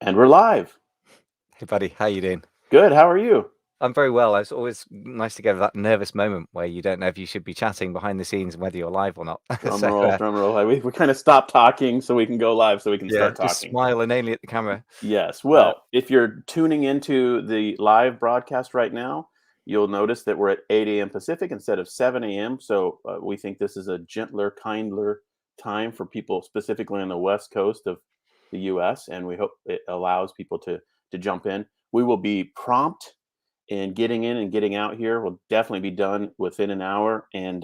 And we're live. Hey, buddy, how you doing? Good. How are you? I'm very well. It's always nice to get that nervous moment where you don't know if you should be chatting behind the scenes and whether you're live or not. Drum So, roll, drum roll. We kind of stopped talking so we can go live so we can yeah, start just talking. smile inanely at the camera. Yes. Uh, Well, if you're tuning into the live broadcast right now, you'll notice that we're at 8 a.m. Pacific instead of 7 a.m. So we think this is a gentler, kinder time for people specifically on the West Coast of the U.S. And we hope it allows people to jump in. We will be prompt in getting in and getting out here. We'll definitely be done within an hour and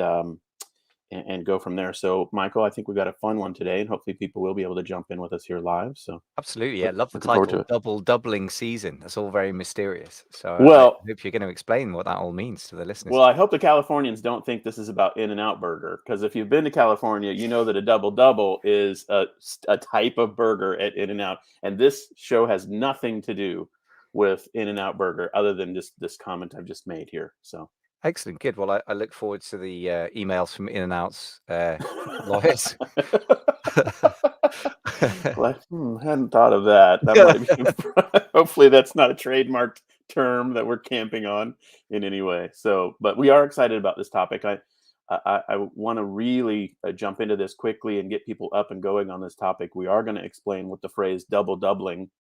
go from there. So, Michael, I think we got a fun one today, and hopefully people will be able to jump in with us here live. So, Absolutely, yeah. Love the looking forward to title, it. doubling season. That's all very mysterious. So I Well, hope you're going to explain what that all means to the listeners. I hope the Californians don't think this is about In-N-Out Burger, because if you've been to California, you know that a double double is a type of burger at In-N-Out, and this show has nothing to do with In-N-Out Burger other than just this comment I've just made here. So. Excellent, good. Well, I look forward to the emails from In-N-Out's lawyers. Well, hadn't thought of that. That might be. Hopefully, that's not a trademarked term that we're camping on in any way. So, but we are excited about this topic. I want to really jump into this quickly and get people up and going on this topic. We are going to explain what the phrase "double doubling"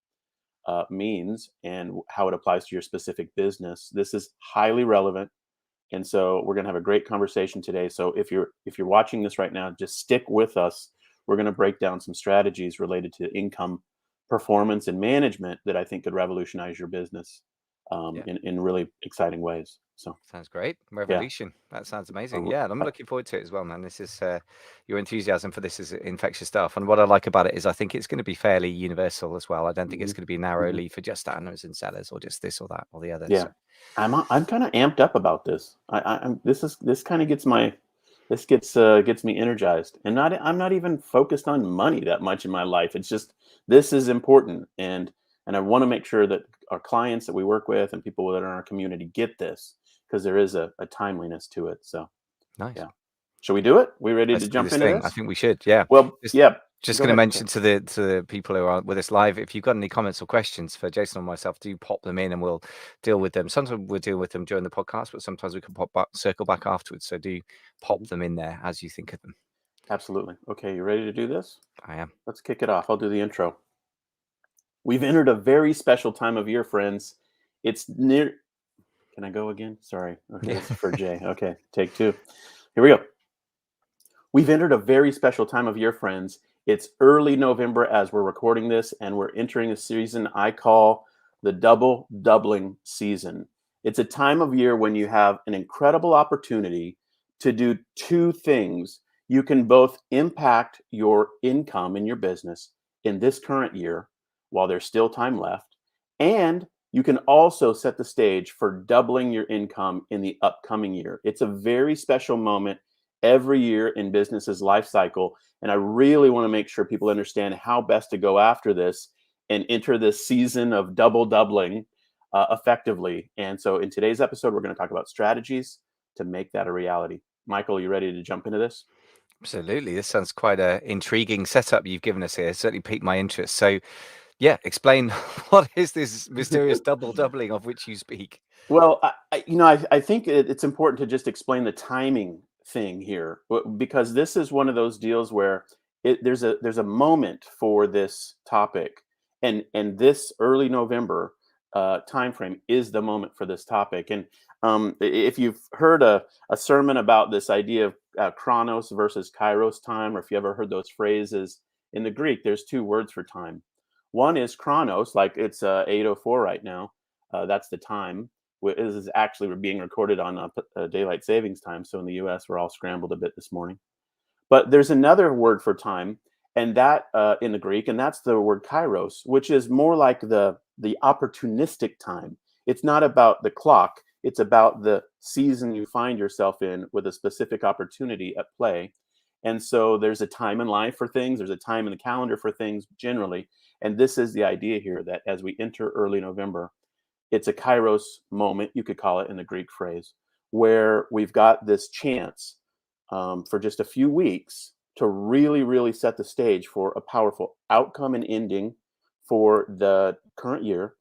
means and how it applies to your specific business. This is highly relevant, and so we're going to have a great conversation today. So if you're watching this right now, just stick with us. We're going to break down some strategies related to income performance and management that I think could revolutionize your business Yeah. in really exciting ways. So Sounds great. yeah. Revolution. That sounds amazing. Uh, Yeah, and I'm uh, looking forward to it as well, man. This is your enthusiasm for this is infectious stuff. And what I like about it is I think it's going to be fairly universal as well. I don't think it's mhm, going to be mhm. narrowly for just owners and sellers or just this or that or the other. Yeah, So I'm kind of amped up about this. I'm this kind of gets me energized, and not I'm not even focused on money that much in my life. It's just this is important, and I want to make sure that our clients that we work with and people that are in our community get this because there is a timeliness to it. So nice. yeah, should we do it? We ready to Let's do jump this into thing. I this? think we should. Yeah. Well, Just yeah. just Go going to ahead. mention to the people who are with us live, if you've got any comments or questions for Jason or myself, do pop them in and we'll deal with them. Sometimes we'll deal with them during the podcast, but sometimes we can circle back afterwards. So do pop Mhm. them in there as you think of them. Absolutely. Okay, you ready to do this? I am. Let's kick it off. I'll do the intro. We've entered a very special time of year, friends. It's near. Can I go again? Sorry. Okay, Yeah. this is for Jay. Okay, take two. Here we go. We've entered a very special time of year, friends. It's early November as we're recording this, and we're entering a season I call the double doubling season. It's a time of year when you have an incredible opportunity to do two things. You can both impact your income in your business in this current year while there's still time left, and you can also set the stage for doubling your income in the upcoming year. It's a very special moment every year in business's life cycle. And I really want to make sure people understand how best to go after this and enter this season of double doubling effectively. And so in today's episode, we're going to talk about strategies to make that a reality. Michael, you ready to jump into this? Absolutely. This sounds quite an intriguing setup you've given us here. It certainly piqued my interest. So, yeah, explain what is this mysterious doubling of which you speak? Well, I think it's important to just explain the timing thing here because this is one of those deals where there's a moment for this topic, and this early November time frame is the moment for this topic. And if you've heard a sermon about this idea of chronos versus kairos time, or if you ever heard those phrases in the Greek, there's two words for time. One is chronos, like it's 8:04 right now. That's the time. This is actually being recorded on daylight savings time. So in the U.S., we're all scrambled a bit this morning. But there's another word for time, and that in the Greek, and that's the word kairos, which is more like the opportunistic time. It's not about the clock; it's about the season you find yourself in with a specific opportunity at play. And so there's a time in life for things. There's a time in the calendar for things generally. And this is the idea here that as we enter early November, it's a kairos moment, you could call it in the Greek phrase, where we've got this chance for just a few weeks to really, really set the stage for a powerful outcome and ending for the current year,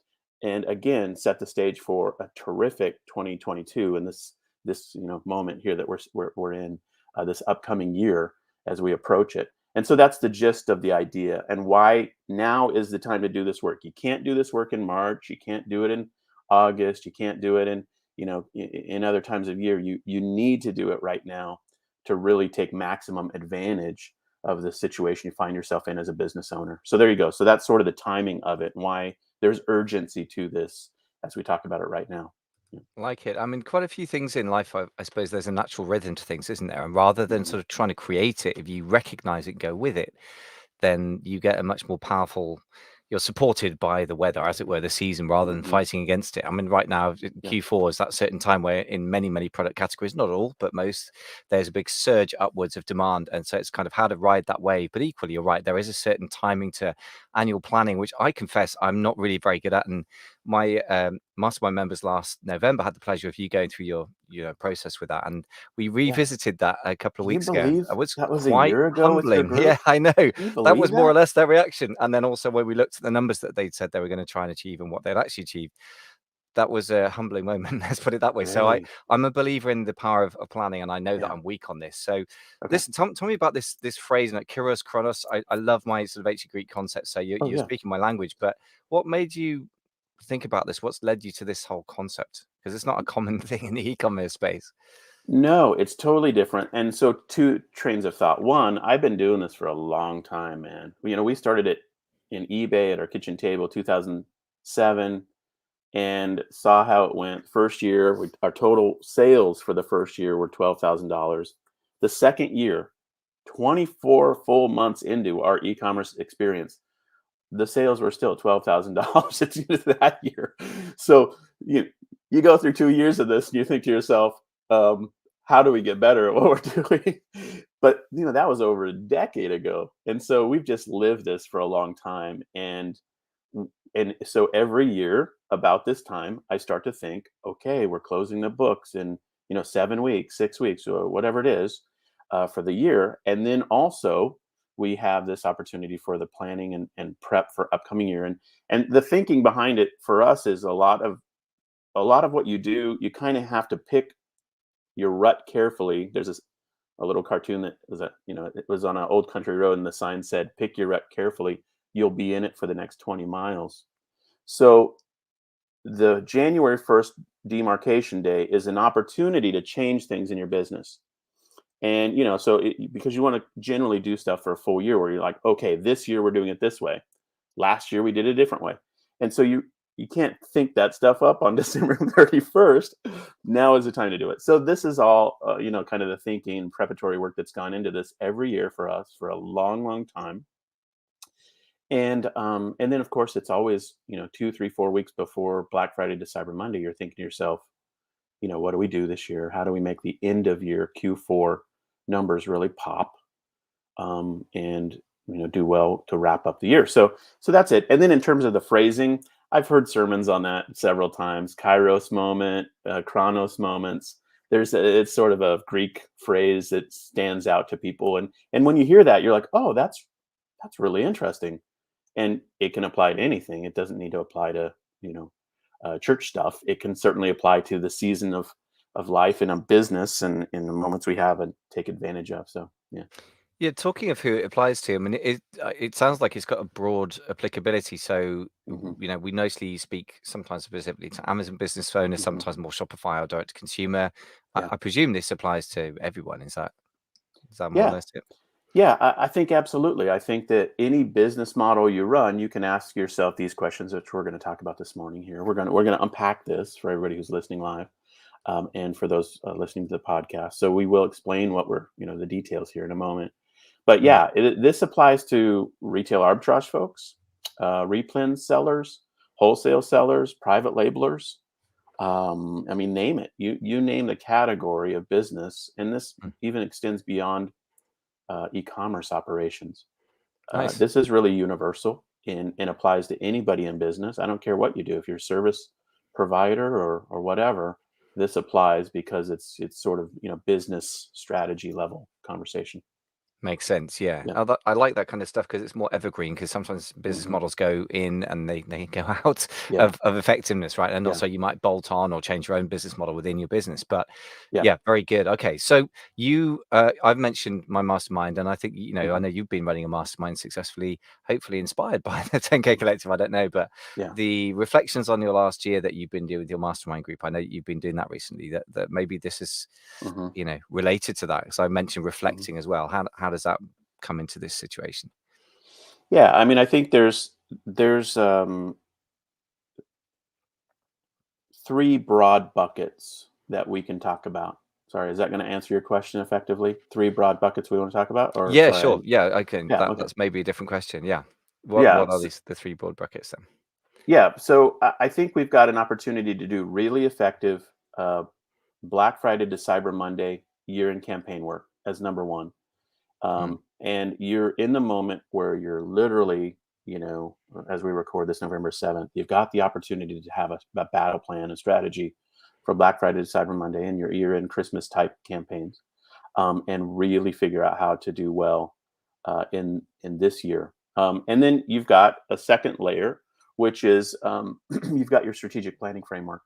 and again set the stage for a terrific 2022 and this moment here that we're in, this upcoming year as we approach it. And so that's the gist of the idea, and why now is the time to do this work. You can't do this work in March, you can't do it in August, you can't do it in in other times of year. You need to do it right now to really take maximum advantage of the situation you find yourself in as a business owner. So there you go. So that's sort of the timing of it and why there's urgency to this as we talk about it right now. Yeah. Like it. I mean, quite a few things in life, I suppose there's a natural rhythm to things, isn't there? And rather than Mhm. sort of trying to create it, if you recognize it and go with it, then you get a much more powerful, you're supported by the weather, as it were, the season, rather than Mhm. fighting against it. I mean, right now, Yeah. Q4 is that certain time where in many, many product categories, not all, but most, there's a big surge upwards of demand. And so it's kind of how to ride that wave. But equally, you're right, there is a certain timing to annual planning, which I confess I'm not really very good at. And my mastermind members last November had the pleasure of you going through your process with that. And we Yeah. revisited that a couple of Can you weeks ago. believe It was that was a quite year ago with your humbling. Yeah, group? I know. Can you That believe was more or that? less their reaction. And then also when we looked at the numbers that they'd said they were going to try and achieve and what they'd actually achieved, that was a humbling moment. Let's put it that way. So Really? I'm a believer in the power of planning, and I know that Yeah. I'm weak on this. So Okay. listen, tell me about this phrase, like Kairos Chronos. I love my sort of ancient Greek concept. So Oh you're yeah. speaking my language, but what made you think about this? What's led you to this whole concept? Because it's not a common thing in the e-commerce space. No, it's totally different. And so two trains of thought. One, I've been doing this for a long time, man. We started it in eBay at our kitchen table 2007 and saw how it went. First year, our total sales for the first year were $12,000. The second year, 24 full months into our e-commerce experience, the sales were still $12,000 at the end of that year. So you go through 2 years of this, and you think to yourself, "How do we get better at what we're doing?" But that was over a decade ago, and so we've just lived this for a long time. And so every year about this time, I start to think, "Okay, we're closing the books in 7 weeks, 6 weeks, or whatever it is, for the year," and then also we have this opportunity for the planning and prep for upcoming year. And the thinking behind it for us is a lot of what you do, you kind of have to pick your rut carefully. There's a little cartoon that was it was on an old country road, and the sign said, "Pick your rut carefully, you'll be in it for the next 20 miles." So the January 1st demarcation day is an opportunity to change things in your business. And so because you want to generally do stuff for a full year where you're like, okay, this year we're doing it this way. Last year we did it a different way. And so you can't think that stuff up on December 31st. Now is the time to do it. So this is all kind of the thinking preparatory work that's gone into this every year for us for a long, long time. And then of course it's always 2, 3, 4 weeks before Black Friday to Cyber Monday. You're thinking to yourself, what do we do this year? How do we make the end of year Q4 numbers really pop, and do well to wrap up the year? So that's it. And then in terms of the phrasing, I've heard sermons on that several times. Kairos moment, Chronos moments. It's sort of a Greek phrase that stands out to people, and when you hear that, you're like, oh, that's really interesting, and it can apply to anything. It doesn't need to apply to church stuff. It can certainly apply to the season of life in a business and in the moments we have and take advantage of. So yeah. Yeah, talking of who it applies to, I mean, it sounds like it's got a broad applicability. So, Hmm. we mostly speak sometimes specifically to Amazon business owners, Hmm. sometimes more Shopify or direct to consumer. Yeah. I presume this applies to everyone. Is that more or Yeah. less it? Yeah. I think absolutely. I think that any business model you run, you can ask yourself these questions, which we're going to talk about this morning here. We're going to unpack this for everybody who's listening live, and for those listening to the podcast. So we will explain what we're the details here in a moment. But Mm. yeah, this applies to retail arbitrage folks, replen sellers, wholesale sellers, private labelers. I mean, name it. You name the category of business, and this Mm. even extends beyond e-commerce operations. Nice. This is really universal and applies to anybody in business. I don't care what you do. If you're a service provider or whatever, this applies because it's sort of business strategy level conversation. Makes sense, yeah. Yeah. I like that kind of stuff because it's more evergreen. Because sometimes business Hmm. models go in and they go out Yeah. of effectiveness, right? And Yeah. also you might bolt on or change your own business model within your business. But Yeah. yeah, very good. Okay, so I've mentioned my mastermind, and I think I Hmm. know you've been running a mastermind successfully, hopefully inspired by the 10K Collective. I don't know, but Yeah. the reflections on your last year that you've been doing with your mastermind group, I know you've been doing that recently. That maybe this is Hmm. related to that. So I mentioned Hmm. reflecting as well. How does that come into this situation? Yeah. I mean, I think there's three broad buckets that we can talk about. Sorry, is that going to answer your question effectively? Three broad buckets we want to talk about, or Yeah, sorry? sure. Yeah, I can. Yeah. Okay. That's maybe a different question. Yeah. Yeah. What are these the three broad buckets then? Yeah. So I think we've got an opportunity to do really effective uh, Black Friday to Cyber Monday year-end campaign work as number one. Mm, And you're in the moment where you're literally, as we record this November 7th, you've got the opportunity to have a battle plan, a strategy for Black Friday to Cyber Monday and your year-end Christmas type campaigns, and really figure out how to do well in this year. And then you've got a second layer, which is you've got your strategic planning framework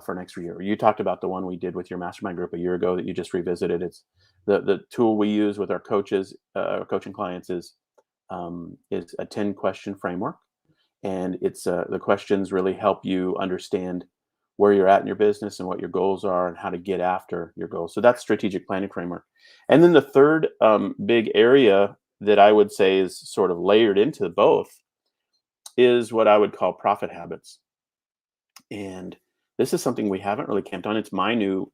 for next year. You talked about the one we did with your mastermind group a year ago that you just revisited. It's the tool we use with our coaches, our coaching clients is a 10 question framework, and it's the questions really help you understand where you're at in your business and what your goals are and how to get after your goals. So that's strategic planning framework. And then the third big area that I would say is sort of layered into both is what I would call profit habits. And this is something we haven't really camped on. It's my new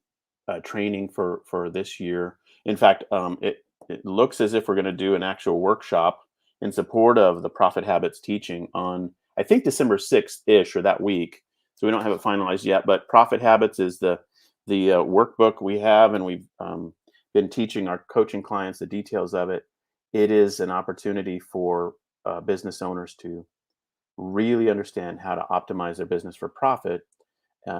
training for this year. In fact, it looks as if we're going to do an actual workshop in support of the Profit Habits teaching on, I think, December 6th ish or that week. So we don't have it finalized yet. But Profit Habits is the workbook we have, and we've been teaching our coaching clients the details of it. It is an opportunity for business owners to really understand how to optimize their business for profit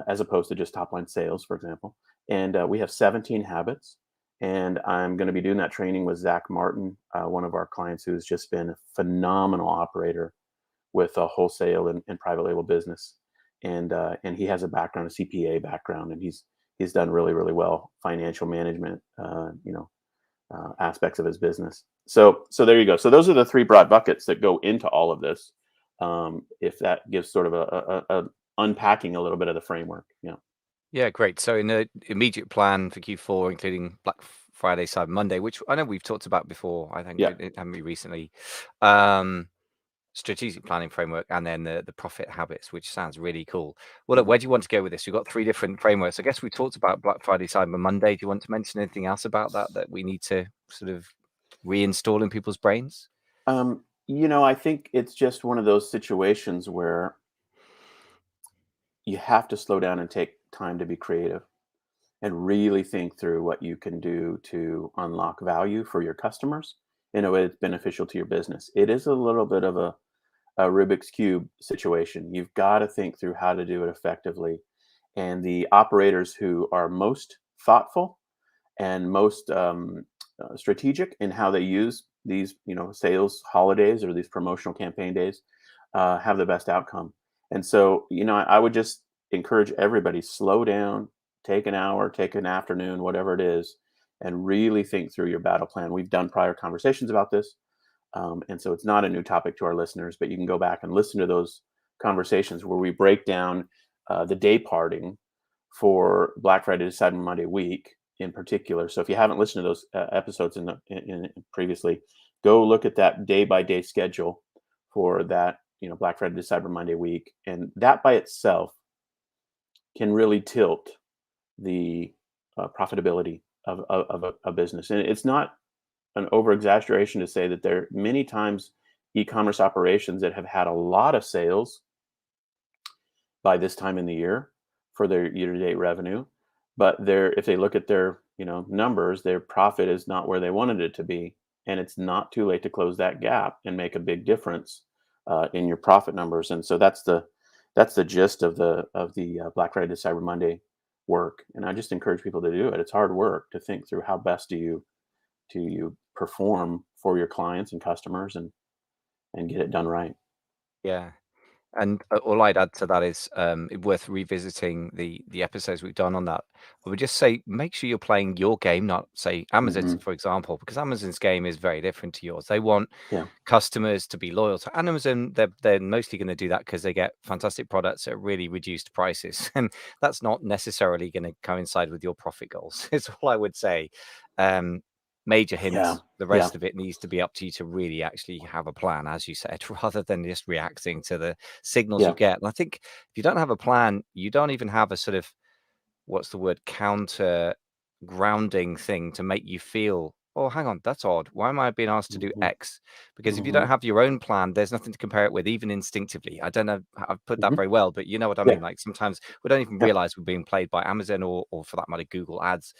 as opposed to just top line sales, for example. And we have 17 habits. And I'm going to be doing that training with Zach Martin, one of our clients who's just been a phenomenal operator with a wholesale and private label business. And he has a background, a CPA background, and he's done really, really well financial management, aspects of his business. So there you go. So those are the three broad buckets that go into all of this. If that gives sort of a unpacking a little bit of the framework. Yeah. yeah, great. So in the immediate plan for Q4, including Black Friday, Cyber Monday, which I know we've talked about before, I think Yeah. haven't we recently? Um, strategic planning framework, and then the profit habits, which sounds really cool. Well, look, Mhm. where do you want to go with this? We've got three different frameworks. I guess we talked about Black Friday, Cyber Monday. Do you want to mention anything else about that we need to sort of reinstall in people's brains? I think it's just one of those situations where you have to slow down and take time to be creative and really think through what you can do to unlock value for your customers in a way that's beneficial to your business. It is a little bit of a Rubik's Cube situation. You've got to think through how to do it effectively. And the operators who are most thoughtful and most strategic in how they use these, sales holidays or these promotional campaign days, have the best outcome. And so, I would just encourage everybody slow down, take an hour, take an afternoon, whatever it is, and really think through your battle plan. We've done prior conversations about this, and so it's not a new topic to our listeners, but you can go back and listen to those conversations where we break down the day parting for Black Friday to Cyber Monday week in particular. So if you haven't listened to those episodes in previously, go look at that day by day schedule for that Black Friday to Cyber Monday week, and that by itself can really tilt the profitability of a business. And it's not an over exaggeration to say that there are many times e-commerce operations that have had a lot of sales by this time in the year for their year-to-date revenue, but if they look at their numbers, their profit is not where they wanted it to be, and it's not too late to close that gap and make a big difference in your profit numbers. And so that's the gist of the Black Friday to Cyber Monday work. And I just encourage people to do it. It's hard work to think through how best do you perform for your clients and customers and get it done right. Yeah. And all I'd add to that is worth revisiting the episodes we've done on that. I would just say make sure you're playing your game, not say Amazon's, Hmm. for example, because Amazon's game is very different to yours. They want Yeah. customers to be loyal to Amazon. They're mostly going to do that because they get fantastic products at really reduced prices, and that's not necessarily going to coincide with your profit goals. Is all I would say. Um, Major Yeah. hints. The Yeah. rest of it needs to be up to you to really actually have a plan, as you said, rather than just reacting to the signals you Yeah. get. And I think if you don't have a plan, you don't even have a sort of what's the word, counter grounding thing to make you feel, oh, hang on, that's odd. Why am I being asked to do Hmm. X? Because if you Hmm. don't have your own plan, there's nothing to compare it with, even instinctively. I don't know how I've put that Hmm. very well, but you know what I Yeah. mean? Like sometimes we don't even Yeah. realize we're being played by Amazon or for that matter, Google ads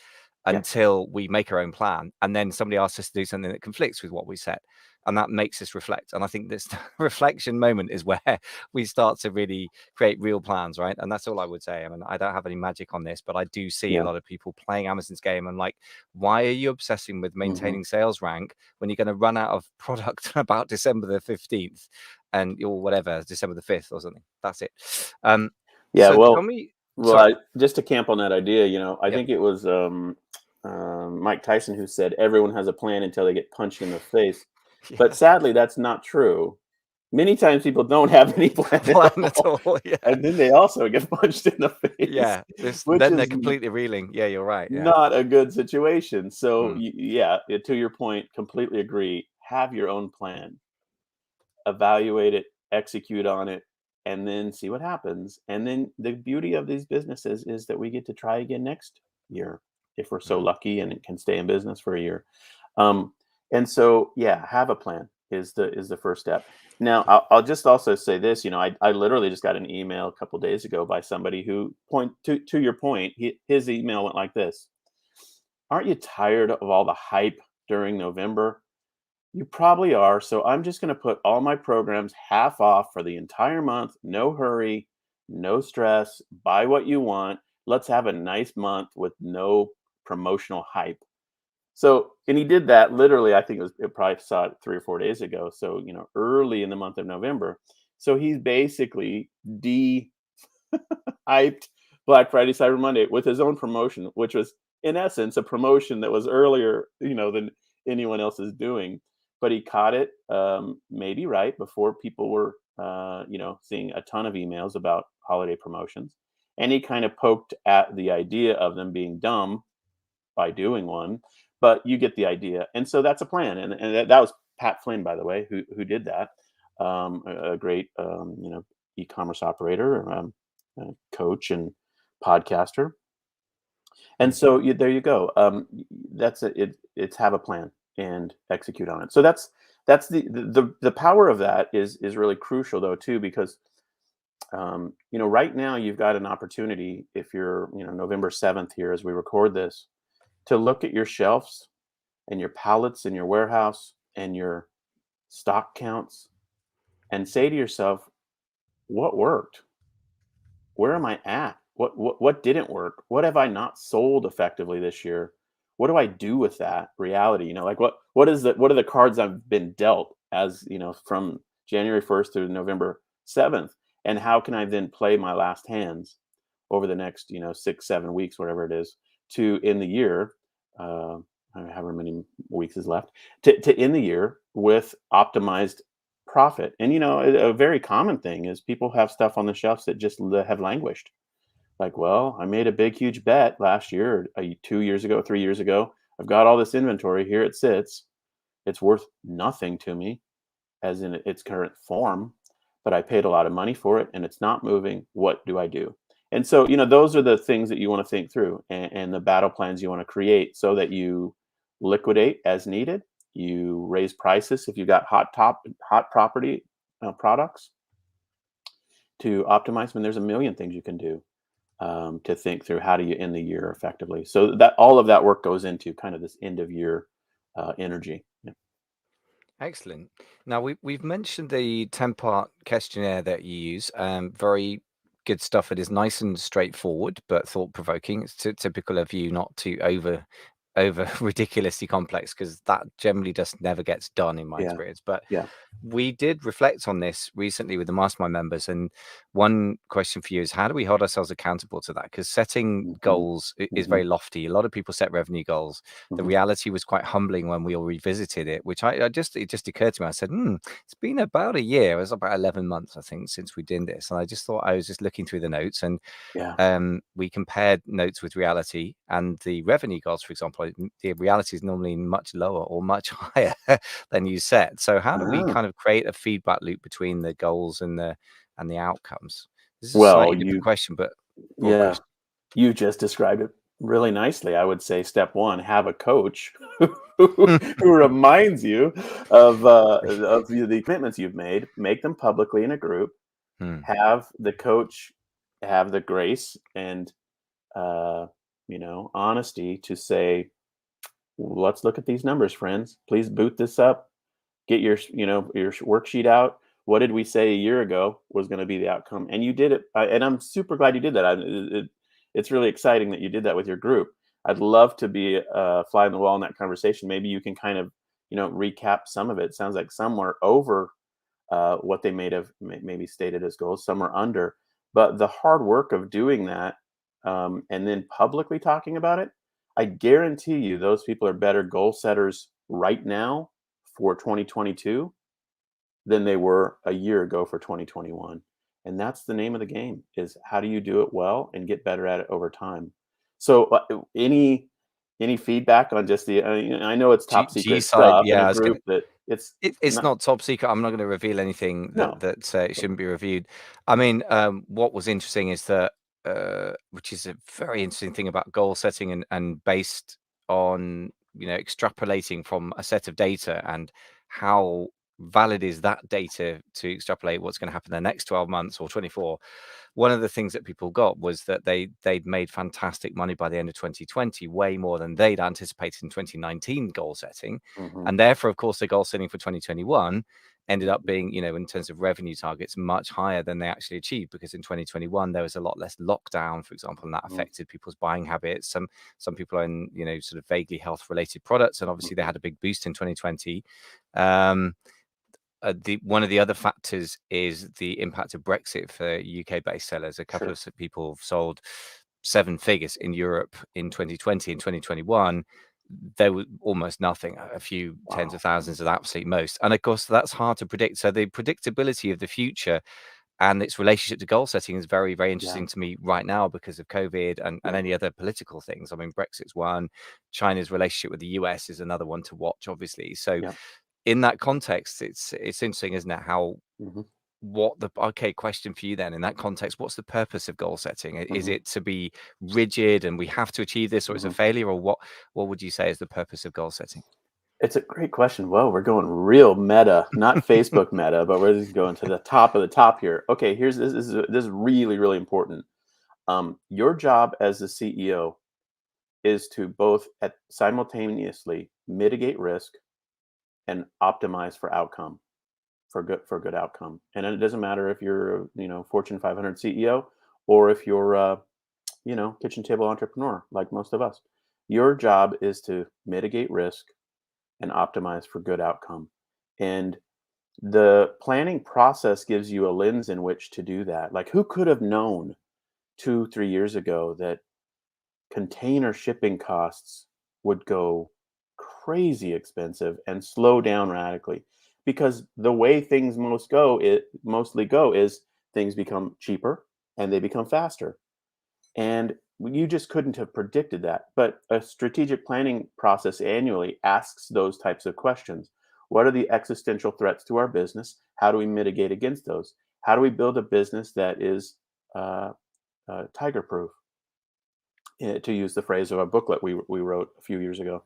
Yeah. until we make our own plan. And then somebody asks us to do something that conflicts with what we set. And that makes us reflect. And I think this reflection moment is where we start to really create real plans, right? And that's all I would say. I mean, I don't have any magic on this, but I do see a Yeah. lot of people playing Amazon's game and like, why are you obsessing with Hmm. maintaining sales rank when you're going to run out of product about December the 15th and or whatever, December the 5th or something? That's it. Um, Yeah. so tell Well, me, well, sorry. just to camp on that idea, I Yep. think it was Mike Tyson who said everyone has a plan until they get punched in the face. But Yeah. sadly, that's not true. Many times people don't have any plan at Plan at all, all. Yeah. and then they also get punched in the face, Yeah. This which then they're is completely reeling. Yeah, you're right. Yeah. not a good situation. So, Mm, yeah, to your point, completely agree. Have your own plan, evaluate it, execute on it, and then see what happens. And then the beauty of these businesses is that we get to try again next year if we're so mm, lucky and can stay in business for a year. Um, and so, yeah, have a plan is the first step. Now, I'll just also say this. I literally just got an email a couple days ago by somebody who point to your point. His email went like this: "Aren't you tired of all the hype during November? You probably are. So I'm just going to put all my programs half off for the entire month. No hurry, no stress. Buy what you want. Let's have a nice month with no promotional hype." So, and he did that literally. I think it probably saw it 3 or 4 days ago. So, early in the month of November. So he's basically de hyped Black Friday, Cyber Monday with his own promotion, which was in essence a promotion that was earlier, than anyone else is doing. But he caught it, maybe right before people were, seeing a ton of emails about holiday promotions, and he kind of poked at the idea of them being dumb by doing one. But you get the idea, and so that's a plan, and that was Pat Flynn, by the way, who did that. A great, e-commerce operator, coach, and podcaster. And mhm. so there you go. That's it. It's have a plan and execute on it. So that's the power of that is really crucial though too, because right now you've got an opportunity, if you're November 7th here as we record this, to look at your shelves and your pallets in your warehouse and your stock counts and say to yourself, what worked? Where am I at? What didn't work? What have I not sold effectively this year? What do I do with that reality? Like what are the cards I've been dealt as, from January 1st through November 7th? And how can I then play my last hands over the next, 6, 7 weeks, whatever it is, to end the year, uh, however many weeks is left, to end the year with optimized profit. And a very common thing is people have stuff on the shelves that just have languished. Like, well, I made a big huge bet last year, 2 years ago, 3 years ago. I've got all this inventory here. It sits. It's worth nothing to me, as in its current form, but I paid a lot of money for it and it's not moving. What do I do? And so, those are the things that you want to think through, and the battle plans you want to create so that you liquidate as needed. You raise prices if you got hot property products to optimize. When there's a million things you can do, to think through how do you end the year effectively. So that all of that work goes into kind of this end of year energy. Yeah. Excellent. Now we've mentioned the 10-part questionnaire that you use. Very good stuff. It is nice and straightforward, but thought provoking. It's typical of you not to over ridiculously complex, because that generally just never gets done in my Yeah. experience. But Yeah. we did reflect on this recently with the mastermind members, and one question for you is, how do we hold ourselves accountable to that? Because setting Hmm. goals is Hmm. very lofty. A lot of people set revenue goals. The Hmm. reality was quite humbling when we all revisited it, which it just occurred to me. I said, it's been about a year. It was about 11 months, I think, since we did this. And I just thought, I was just looking through the notes, and Yeah. we compared notes with reality, and the revenue goals, for example, the reality is normally much lower or much higher than you set. So how do we Ah. kind of create a feedback loop between the goals and the outcomes? This is a Well, slightly different question, but broad yeah, question. you just described it really nicely. I would say step one, have a coach who reminds you of the commitments you've made, make them publicly in a group, Hmm. have the coach have the grace and uh, honesty to say, let's look at these numbers, friends. Please boot this up. Get your worksheet out. What did we say a year ago was going to be the outcome? And you did it. And I'm super glad you did that. It's really exciting that you did that with your group. I'd love to be a fly on the wall in that conversation. Maybe you can kind of, recap some of it. Sounds like some were over what they may have maybe stated as goals. Some are under. But the hard work of doing that, and then publicly talking about it, I guarantee you those people are better goal setters right now for 2022 than they were a year ago for 2021. And that's the name of the game, is how do you do it well and get better at it over time. So any feedback on just I know it's top G secret side, stuff in yeah. a I was group gonna. that it's It's not. not top secret. I'm not going to reveal anything No. that shouldn't be reviewed. I mean, what was interesting is that, which is a very interesting thing about goal setting, and based on, extrapolating from a set of data, and how valid is that data to extrapolate what's going to happen in the next 12 months or 24. One of the things that people got was that they'd made fantastic money by the end of 2020, way more than they'd anticipated in 2019 goal setting. Hmm. And therefore, of course, the goal setting for 2021 ended up being, in terms of revenue targets, much higher than they actually achieved, because in 2021 there was a lot less lockdown, for example, and that affected people's buying habits. Some people are in, sort of vaguely health related products, and obviously they had a big boost in 2020. um, one of the other factors is the impact of Brexit for UK-based sellers. A couple Sure. of people have sold seven figures in Europe in 2020 and 2021. There was almost nothing, a few tens Wow. of thousands at the absolute most. And of course, that's hard to predict. So the predictability of the future and its relationship to goal setting is very, very Yeah. interesting to me right now, because of COVID and Yeah. any other political things. I mean, Brexit's one. China's relationship with the US is another one to watch, obviously. So Yeah. in that context, it's interesting, isn't it? How Hmm. what the okay question for you then, in that context, what's the purpose of goal setting? Is Hmm. it to be rigid and we have to achieve this, or is it a Hmm. failure, or what would you say is the purpose of goal setting? It's a great question. Well, we're going real meta, not Facebook meta, but we're just going to the top of the top here. Okay, here's this is really really important. Your job as the CEO is to both simultaneously mitigate risk and optimize for outcome, for good outcome. And it doesn't matter if you're Fortune 500 CEO or if you're kitchen table entrepreneur like most of us. Your job is to mitigate risk and optimize for good outcome. And the planning process gives you a lens in which to do that. Like, who could have known 2, 3 years ago that container shipping costs would go crazy expensive and slow down radically? Because the way things mostly go is things become cheaper and they become faster. And you just couldn't have predicted that. But a strategic planning process annually asks those types of questions. What are the existential threats to our business? How do we mitigate against those? How do we build a business that is uh, tiger proof, to use the phrase of a booklet we wrote a few years ago,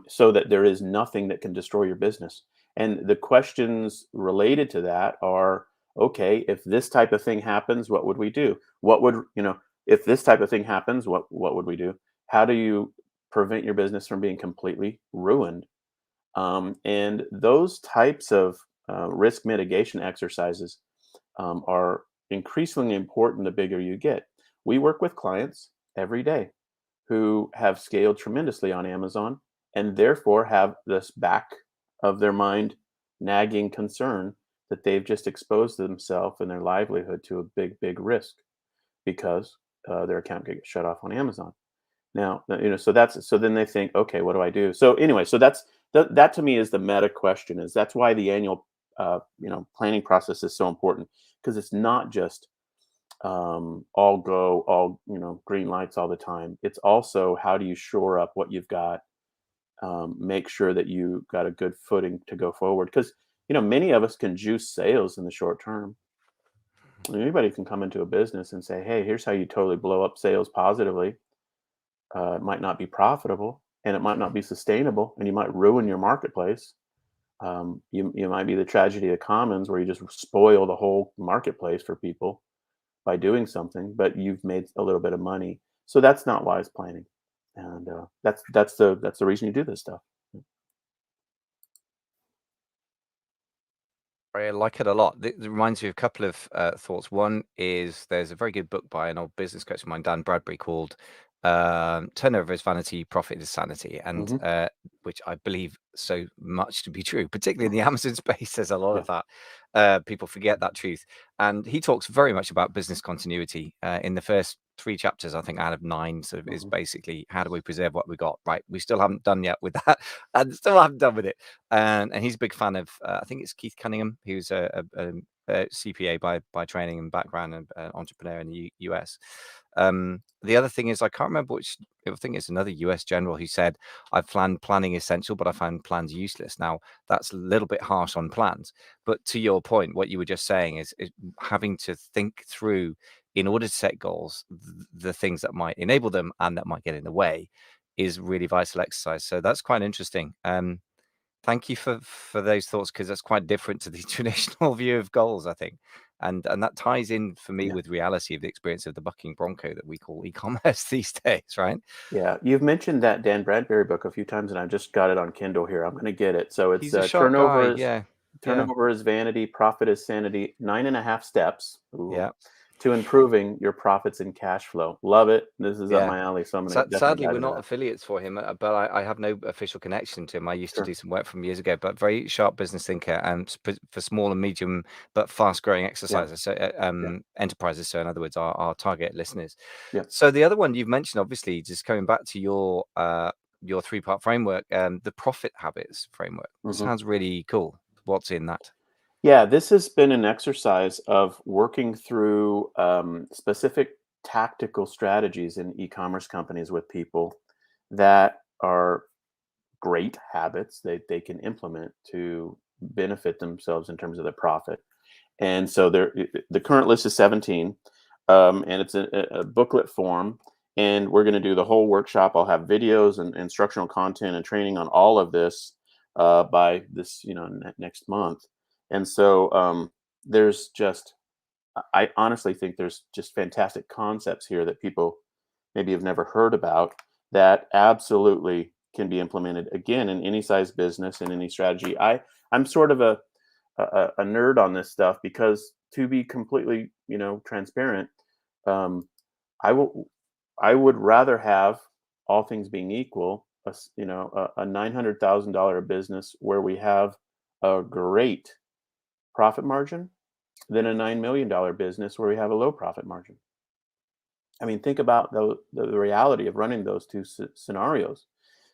so that there is nothing that can destroy your business? And the questions related to that are, okay, if this type of thing happens, what would we do? What would, if this type of thing happens, what would we do? How do you prevent your business from being completely ruined? And those types of risk mitigation exercises are increasingly important the bigger you get. We work with clients every day who have scaled tremendously on Amazon and therefore have this back of their mind nagging concern that they've just exposed themselves and their livelihood to a big risk because their account could get shut off on Amazon. Now, so then they think, okay, what do I do? So anyway, so that to me is the meta question. Is that's why the annual planning process is so important, because it's not just all go, all green lights all the time. It's also how do you shore up what you've got, make sure that you got a good footing to go forward. Because many of us can juice sales in the short term. Anybody can come into a business and say, hey, here's how you totally blow up sales positively. It might not be profitable and it might not be sustainable, and you might ruin your marketplace. You might be the tragedy of commons where you just spoil the whole marketplace for people by doing something, but you've made a little bit of money. So that's not wise planning, and that's the reason you do this stuff. I like it a lot. It reminds me of a couple of thoughts. One is there's a very good book by an old business coach of mine, Dan Bradbury, called Turnover is Vanity, Profit is Sanity, and Hmm. which I believe so much to be true, particularly in the Amazon space. There's a lot Yeah. of that. People forget that truth. And he talks very much about business continuity. In the first 3 chapters, I think, out of 9, sort of is Hmm. basically how do we preserve what we got, right? We still haven't done yet with that, and still haven't done with it. And he's a big fan of, I think it's Keith Cunningham, who's a CPA by training and background, and entrepreneur in the US. The other thing is, I can't remember which, I think it's another US general who said, I found planning essential, but I found plans useless. Now, that's a little bit harsh on plans. But to your point, what you were just saying is having to think through, in order to set goals, the things that might enable them and that might get in the way is really vital exercise. So that's quite interesting. Thank you for those thoughts, because that's quite different to the traditional view of goals, I think. And that ties in for me Yeah. with reality of the experience of the bucking bronco that we call e-commerce these days, right? Yeah. You've mentioned that Dan Bradbury book a few times, and I just got it on Kindle here. I'm going to get it. So it's He's a sharp guy. Yeah. Yeah. turnover is vanity, profit is sanity. 9.5 steps. Ooh, Yeah. to improving your profits and cash flow. Love it. This is up Yeah. my alley, so I'm going to definitely Sadly, dive we're into not that. affiliates for him, but I have no official connection to him. I used to Sure. do some work from years ago, but very sharp business thinker, and for small and medium but fast-growing Yeah. exercises, so Yeah. enterprises. So in other words, our target listeners. Yeah. So the other one you've mentioned, obviously, just coming back to your 3-part framework, the profit habits framework. Hmm. Sounds really cool. What's in that? Yeah. This has been an exercise of working through specific tactical strategies in e-commerce companies with people that are great habits they can implement to benefit themselves in terms of their profit. And so the current list is 17, and it's a booklet form. And we're going to do the whole workshop. I'll have videos and instructional content and training on all of this by this, next month. And so there's just, I honestly think there's just fantastic concepts here that people maybe have never heard about that absolutely can be implemented again in any size business and any strategy. I'm sort of a nerd on this stuff because, to be completely transparent, um, I will I would rather have, all things being equal, a $900,000 business where we have a great profit margin than a $9 million business where we have a low profit margin. I mean, think about the reality of running those two scenarios.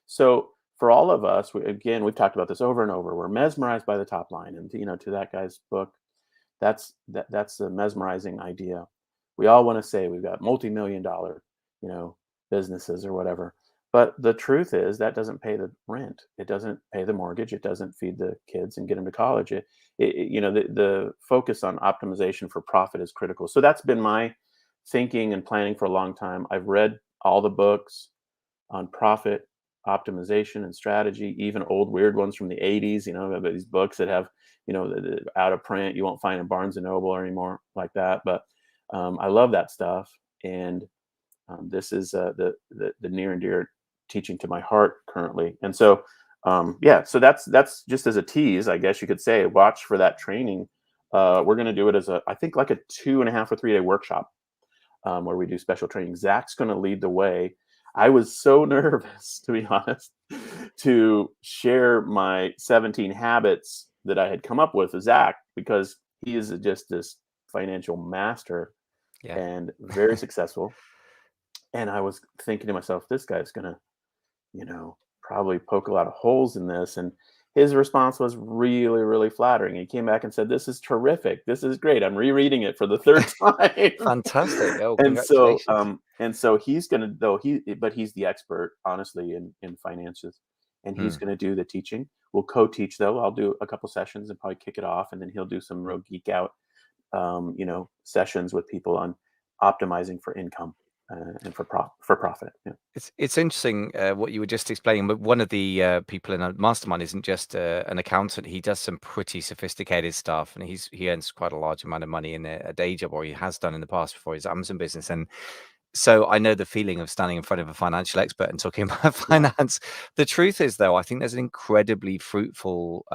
So for all of us, again, we've talked about this over and over. We're mesmerized by the top line, and to that guy's book, that's the mesmerizing idea. We all want to say we've got multi-million-dollar, you know, businesses or whatever. But the truth is that doesn't pay the rent. It doesn't pay the mortgage. It doesn't feed the kids and get them to college. The focus on optimization for profit is critical. So that's been my thinking and planning for a long time. I've read all the books on profit optimization and strategy, even old weird ones from the 80s, but these books that have, out of print, you won't find in Barnes and Noble or anymore like that. But I love that stuff. And this is the near and dear teaching to my heart currently. And so, yeah, so that's just as a tease, I guess you could say, watch for that training. We're going to do it as I think like a 2.5 or 3 day workshop where we do special training. Zach's going to lead the way. I was so nervous, to be honest, to share my 17 habits that I had come up with with Zach, because he is just this financial master Yeah. and very successful. And I was thinking to myself, this guy's gonna, probably poke a lot of holes in this. And his response was really, really flattering. He came back and said, "This is terrific. This is great. I'm rereading it for the third time." Fantastic. Oh, and so, congratulations. he's gonna though but he's the expert, honestly, in finances, and he's Hmm. gonna do the teaching. We'll co-teach though. I'll do a couple sessions and probably kick it off, and then he'll do some real geek out, sessions with people on optimizing for income, and for profit. Yeah. It's interesting what you were just explaining, but one of the people in a mastermind isn't just an accountant. He does some pretty sophisticated stuff, and he earns quite a large amount of money in a day job, or he has done in the past before his Amazon business. And so I know the feeling of standing in front of a financial expert and talking about Yeah. finance. The truth is, though, I think there's an incredibly fruitful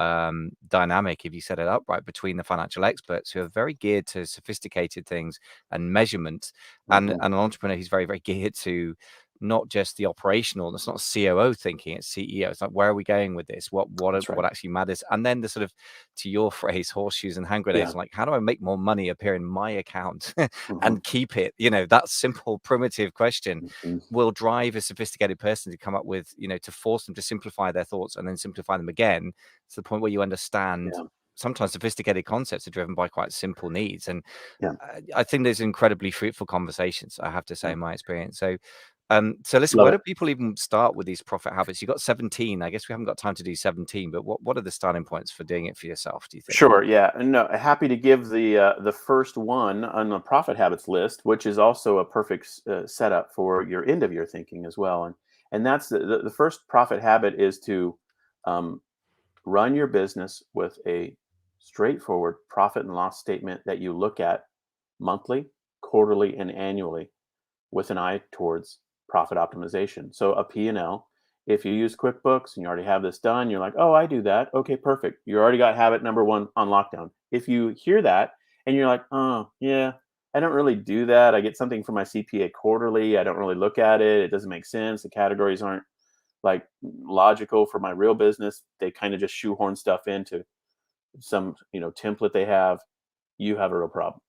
dynamic, if you set it up right, between the financial experts who are very geared to sophisticated things and measurement, and Hmm. an entrepreneur who's very, very geared to not just the operational. It's not COO thinking; it's CEO. It's like, where are we going with this? That's right. What actually matters? And then the sort of, to your phrase, horseshoes and hand Yeah. grenades. Like, how do I make more money appear in my account Hmm. and keep it? That simple, primitive question Hmm. will drive a sophisticated person to come up with, to force them to simplify their thoughts and then simplify them again to the point where you understand Yeah. sometimes sophisticated concepts are driven by quite simple needs. And Yeah. I think there's incredibly fruitful conversations, I have to say, Yeah. in my experience. So listen, Love where do it. people even start with these profit habits? You got 17. I guess we haven't got time to do 17, but what are the starting points for doing it for yourself, do you think? Sure. Yeah. And no, happy to give the first one on the profit habits list, which is also a perfect setup for your end of year thinking as well. And that's the first profit habit is to, um, run your business with a straightforward profit and loss statement that you look at monthly, quarterly, and annually, with an eye towards profit optimization. So a P&L, if you use QuickBooks and you already have this done, you're like, "Oh, I do that. Okay, perfect." You already got habit number 1 on lockdown. If you hear that and you're like, "Oh, yeah, I don't really do that. I get something from my CPA quarterly. I don't really look at it. It doesn't make sense. The categories aren't like logical for my real business. They kind of just shoehorn stuff into some, template they have." You have a real problem.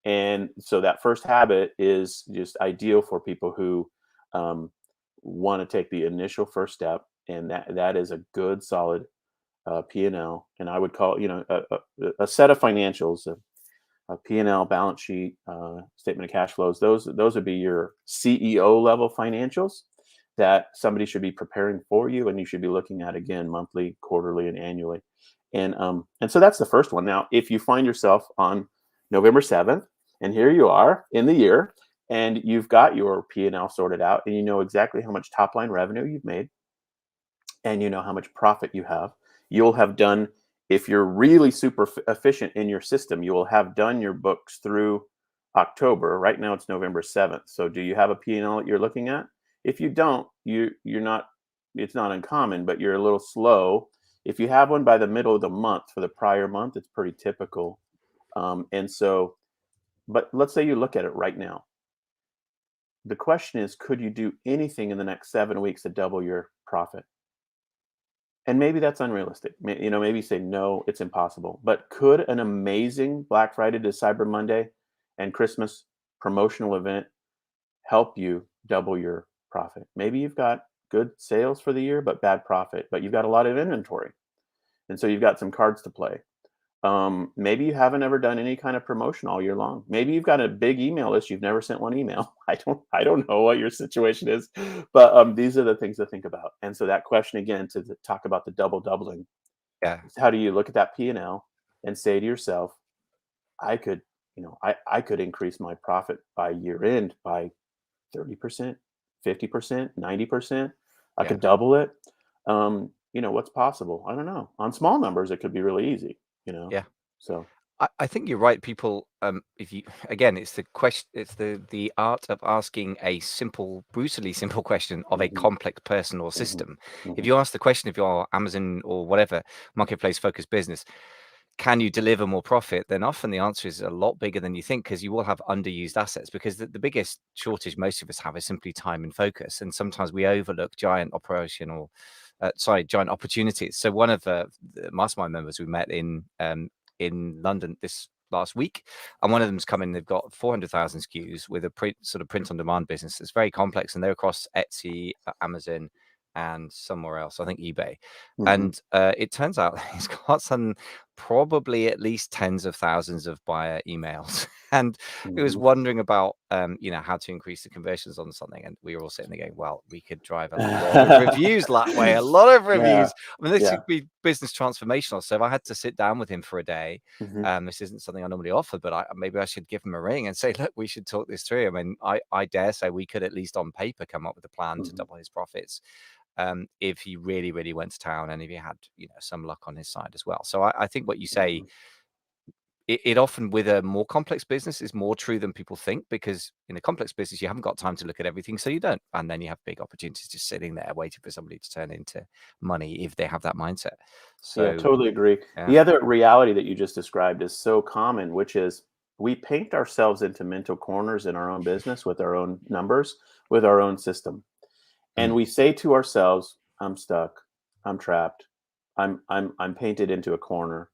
And so that first habit is just ideal for people who, um, want to take the initial first step, and that is a good solid P&L. And I would call, a set of financials, a P&L, balance sheet, statement of cash flows. Those would be your CEO level financials that somebody should be preparing for you, and you should be looking at again monthly, quarterly, and annually. And so that's the first one. Now, if you find yourself on November 7th, and here you are in the year, and you've got your P&L sorted out, and you know exactly how much top line revenue you've made, and you know how much profit you have, you'll have done, if you're really super efficient in your system, you will have done your books through October. Right now it's November 7th. So do you have a P&L that you're looking at? If you don't, you're not, it's not uncommon, but you're a little slow. If you have one by the middle of the month for the prior month, it's pretty typical. And so, but let's say you look at it right now. The question is, could you do anything in the next 7 weeks to double your profit? And maybe that's unrealistic. Maybe you say, no, it's impossible. But could an amazing Black Friday to Cyber Monday and Christmas promotional event help you double your profit? Maybe you've got good sales for the year, but bad profit, but you've got a lot of inventory. And so you've got some cards to play. Maybe you haven't ever done any kind of promotion all year long. Maybe you've got a big email list. You've never sent one email. I don't know what your situation is, but these are the things to think about. And so that question again, to talk about the doubling, Yeah. is how do you look at that P&L and say to yourself, I could, I could increase my profit by year end by 30%, 50%, 90%. I Yeah. could double it. What's possible? I don't know. On small numbers, it could be really easy, you know. Yeah. So I think you're right. People, if you again, it's the question, it's the art of asking a simple, brutally simple question of a mhm, complex person or mhm, system. If mhm, you ask the question of your Amazon or whatever marketplace focused business, can you deliver more profit? Then often the answer is a lot bigger than you think, because you will have underused assets, because the biggest shortage most of us have is simply time and focus. And sometimes we overlook giant opportunities. So one of the mastermind members we met in London this last week, and one of them's come in, they've got 400,000 SKUs with a print on demand business. It's very complex, and they're across Etsy, Amazon, and somewhere else, I think eBay. Hmm. And it turns out he's got some, probably at least tens of thousands of buyer emails. And he was Hmm. wondering about, how to increase the conversions on something. And we were all sitting there going, well, we could drive a lot of reviews that way, a lot of Yeah. reviews. I mean, this Yeah. could be business transformational. So if I had to sit down with him for a day, Hmm. this isn't something I normally offer, but maybe I should give him a ring and say, look, we should talk this through. I mean, I dare say we could, at least on paper, come up with a plan to Hmm. double his profits, if he really, really went to town, and if he had, some luck on his side as well. So I think what you say, it often, with a more complex business, is more true than people think, because in a complex business, you haven't got time to look at everything, so you don't. And then you have big opportunities just sitting there waiting for somebody to turn into money if they have that mindset. Yeah, So, totally agree. yeah. The other reality that you just described is so common, which is we paint ourselves into mental corners in our own business with our own numbers, with our own system. And Mm. we say to ourselves, I'm stuck, I'm trapped, I'm painted into a corner.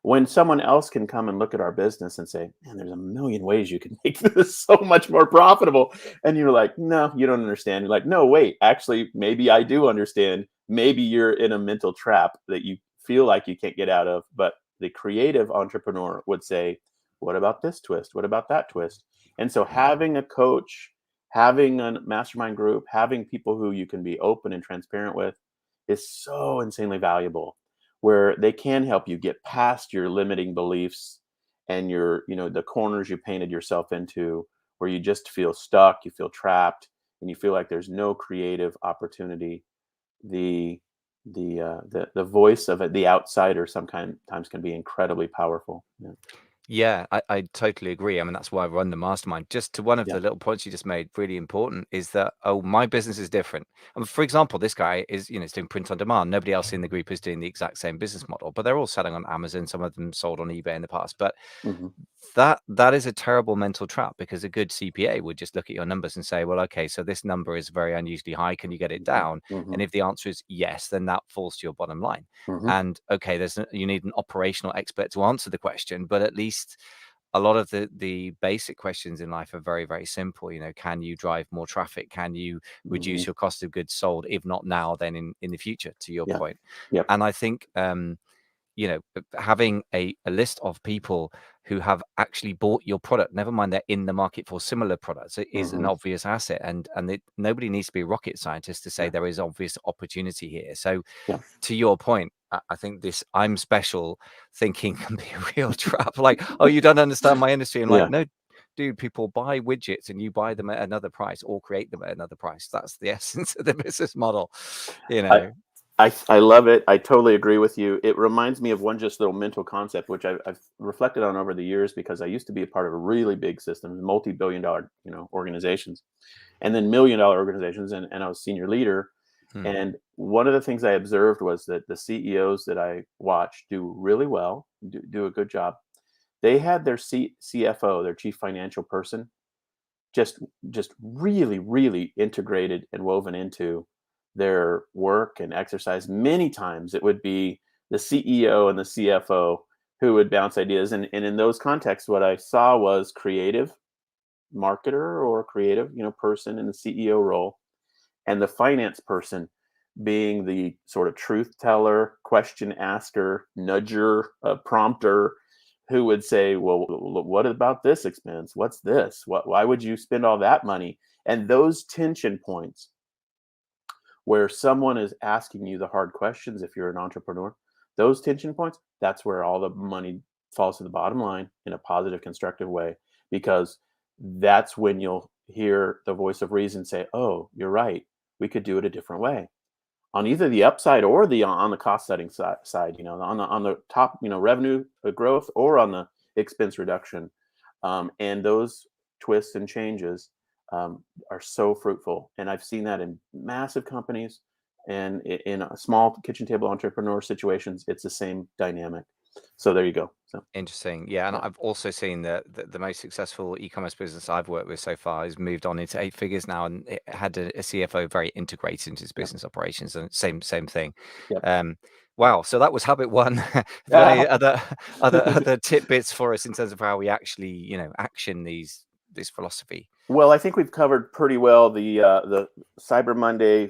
When someone else can come and look at our business and say, man, there's a million ways you can make this so much more profitable. And you're like, no, you don't understand. You're like, no, wait, actually, maybe I do understand. Maybe you're in a mental trap that you feel like you can't get out of. But the creative entrepreneur would say, what about this twist? What about that twist? And so Yeah. having a coach, having a mastermind group, having people who you can be open and transparent with is so insanely valuable, where they can help you get past your limiting beliefs and the corners you painted yourself into, where you just feel stuck, you feel trapped, and you feel like there's no creative opportunity. The the uh, the, the voice of the outsider sometimes can be incredibly powerful. Yeah. Yeah, I totally agree. I mean, that's why I run the mastermind. Just to one of Yeah. the little points you just made, really important, is that, oh, my business is different. For example, this guy is doing print on demand. Nobody else in the group is doing the exact same business model, but they're all selling on Amazon. Some of them sold on eBay in the past. But Hmm. that is a terrible mental trap, because a good CPA would just look at your numbers and say, well, okay, so this number is very unusually high. Can you get it Hmm. down? Hmm. And if the answer is yes, then that falls to your bottom line. Hmm. And okay, you need an operational expert to answer the question, but at least a lot of the basic questions in life are very, very simple. Can you drive more traffic? Can you Hmm. reduce your cost of goods sold? If not now, then in the future, to your Yeah. point. Yep. And I think, having a list of people who have actually bought your product, never mind they're in the market for similar products, it is an Hmm. obvious asset. And nobody needs to be a rocket scientist to say Yeah. there is obvious opportunity here. So Yeah. to your point, I think this "I'm special" thinking can be a real trap. Like, "Oh, you don't understand my industry." I'm like, Yeah. "No, dude, people buy widgets and you buy them at another price, or create them at another price. That's the essence of the business model, you I, know?" I love it. I totally agree with you. It reminds me of one just little mental concept, which I've reflected on over the years, because I used to be a part of a really big system, multi-billion-dollar, organizations, and then million-dollar organizations, and I was senior leader. Hmm. And one of the things I observed was that the CEOs that I watched do really well, do a good job. They had their CFO, their chief financial person, just just really really integrated and woven into their work and exercise. Many times it would be the CEO and the CFO who would bounce ideas, and in those contexts what I saw was creative marketer or creative person in the CEO role, and the finance person being the sort of truth teller, question asker, nudger, prompter, who would say, well, what about this expense? What's this? Why would you spend all that money? And those tension points where someone is asking you the hard questions, if you're an entrepreneur, those tension points, that's where all the money falls to the bottom line in a positive, constructive way, because that's when you'll hear the voice of reason say, oh, you're right. We could do it a different way, on either the upside or the on the cost setting side, on the top, revenue growth, or on the expense reduction. And those twists and changes are so fruitful. And I've seen that in massive companies, and in a small kitchen table entrepreneur situations, it's the same dynamic. So there you go. So Interesting. Yeah, and yeah, I've also seen that the most successful e-commerce business I've worked with so far has moved on into 8 figures now, and it had a CFO very integrated into its yeah, business operations, and same thing. yep. Um, wow. So that was habit one. Have you got any other tidbits for us in terms of how we actually, action this philosophy? Well, I think we've covered pretty well the Cyber Monday,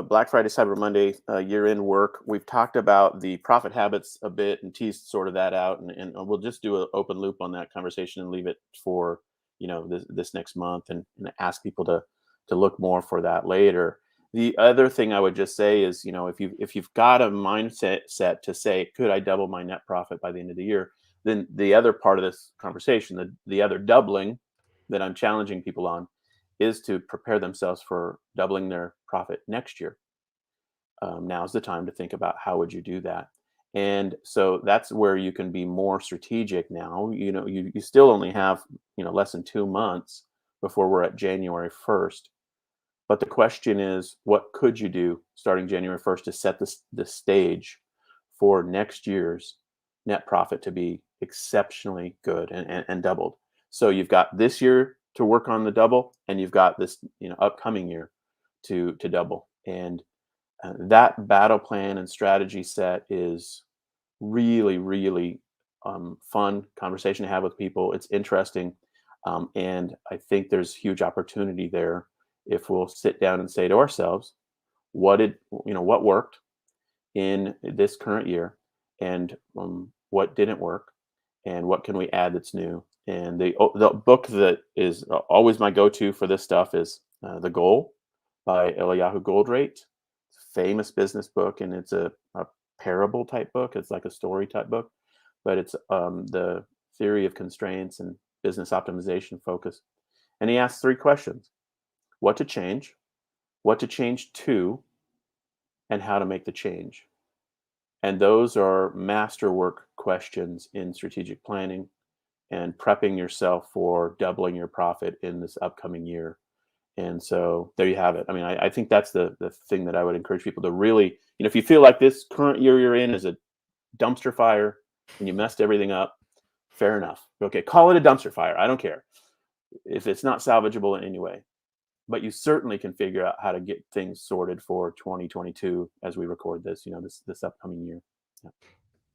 Black Friday, Cyber Monday year-end work. We've talked about the profit habits a bit and teased sort of that out, and we'll just do an open loop on that conversation and leave it for this next month, and ask people to look more for that later. The other thing I would just say is, if you've got a mindset set to say, could I double my net profit by the end of the year? Then the other part of this conversation, the other doubling that I'm challenging people on, is to prepare themselves for doubling their profit next year. Now's the time to think about how would you do that. And so that's where you can be more strategic now. You still only have, less than 2 months before we're at January 1st. But the question is, what could you do starting January 1st to set the stage for next year's net profit to be exceptionally good and doubled? So you've got this year to work on the double, and you've got this upcoming year to double. And that battle plan and strategy set is really, really fun conversation to have with people. It's interesting, and I think there's huge opportunity there if we'll sit down and say to ourselves, what worked in this current year, and what didn't work, and what can we add that's new. And the book that is always my go-to for this stuff is The Goal by Eliyahu Goldrate. It's a famous business book, and it's a parable type book. It's like a story type book, but it's the theory of constraints and business optimization focus. And he asks 3 questions: what to change to, and how to make the change. And those are masterwork questions in strategic planning and prepping yourself for doubling your profit in this upcoming year. And so there you have it. I mean, I think that's the thing that I would encourage people to really, if you feel like this current year you're in is a dumpster fire and you messed everything up, fair enough. Okay, call it a dumpster fire. I don't care if it's not salvageable in any way. But you certainly can figure out how to get things sorted for 2022 as we record this, this upcoming year. Yeah.